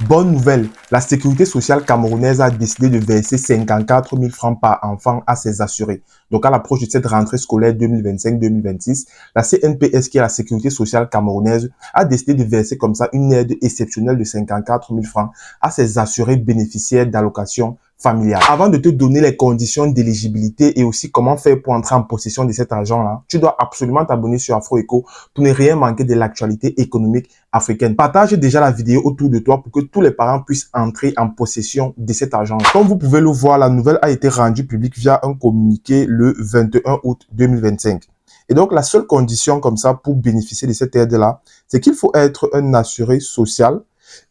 Bonne nouvelle, la sécurité sociale camerounaise a décidé de verser 54 000 francs par enfant à ses assurés. Donc, à l'approche de cette rentrée scolaire 2025-2026, la CNPS, qui est la sécurité sociale camerounaise, a décidé de verser comme ça une aide exceptionnelle de 54 000 francs à ses assurés bénéficiaires d'allocations familiales. Avant de te donner les conditions d'éligibilité et aussi comment faire pour entrer en possession de cet argent-là, tu dois absolument t'abonner sur AfroEco pour ne rien manquer de l'actualité économique africaine. Partage déjà la vidéo autour de toi pour que tous les parents puissent entrer en possession de cet argent. Comme vous pouvez le voir, la nouvelle a été rendue publique via un communiqué le 21 août 2025. Et donc, la seule condition comme ça pour bénéficier de cette aide-là, c'est qu'il faut être un assuré social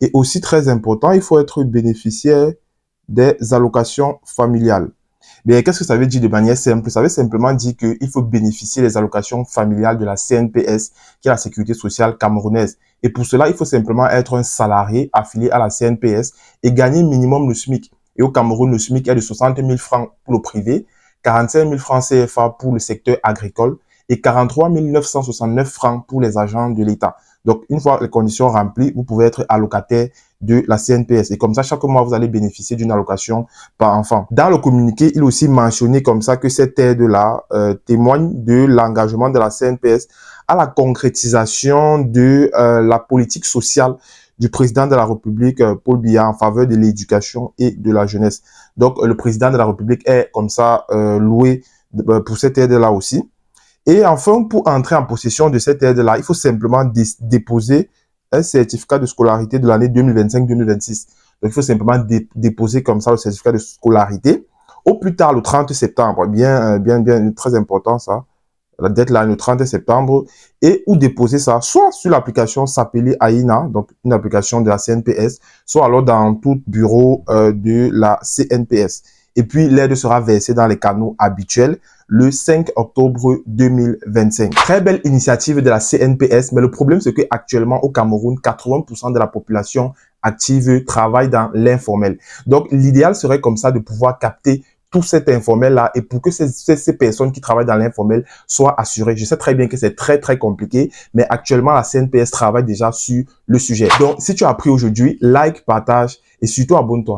et aussi très important, il faut être bénéficiaire des allocations familiales. Mais qu'est-ce que ça veut dire de manière simple? Ça veut simplement dire qu'il faut bénéficier des allocations familiales de la CNPS, qui est la sécurité sociale camerounaise. Et pour cela, il faut simplement être un salarié affilié à la CNPS et gagner minimum le SMIC. Et au Cameroun, le SMIC est de 60 000 francs pour le privé, 45 000 francs CFA pour le secteur agricole et 43 969 francs pour les agents de l'État. Donc, une fois les conditions remplies, vous pouvez être allocataire de la CNPS. Et comme ça, chaque mois, vous allez bénéficier d'une allocation par enfant. Dans le communiqué, il est aussi mentionné comme ça que cette aide-là témoigne de l'engagement de la CNPS à la concrétisation de la politique sociale du président de la République, Paul Biya, en faveur de l'éducation et de la jeunesse. Donc, le président de la République est comme ça loué pour cette aide-là aussi. Et enfin, pour entrer en possession de cette aide-là, il faut simplement déposer un certificat de scolarité de l'année 2025-2026. Donc, il faut simplement déposer comme ça le certificat de scolarité au plus tard le 30 septembre. Bien, très important ça. La date là, le 30 septembre. Et ou déposer ça soit sur l'application s'appeler AINA, donc une application de la CNPS, soit alors dans tout bureau de la CNPS. Et puis, l'aide sera versée dans les canaux habituels le 5 octobre 2025. Très belle initiative de la CNPS, mais le problème, c'est qu'actuellement, au Cameroun, 80% de la population active travaille dans l'informel. Donc, l'idéal serait comme ça de pouvoir capter tout cet informel-là et pour que ces personnes qui travaillent dans l'informel soient assurées. Je sais très bien que c'est très compliqué, mais actuellement, la CNPS travaille déjà sur le sujet. Donc, si tu as appris aujourd'hui, like, partage et surtout abonne-toi.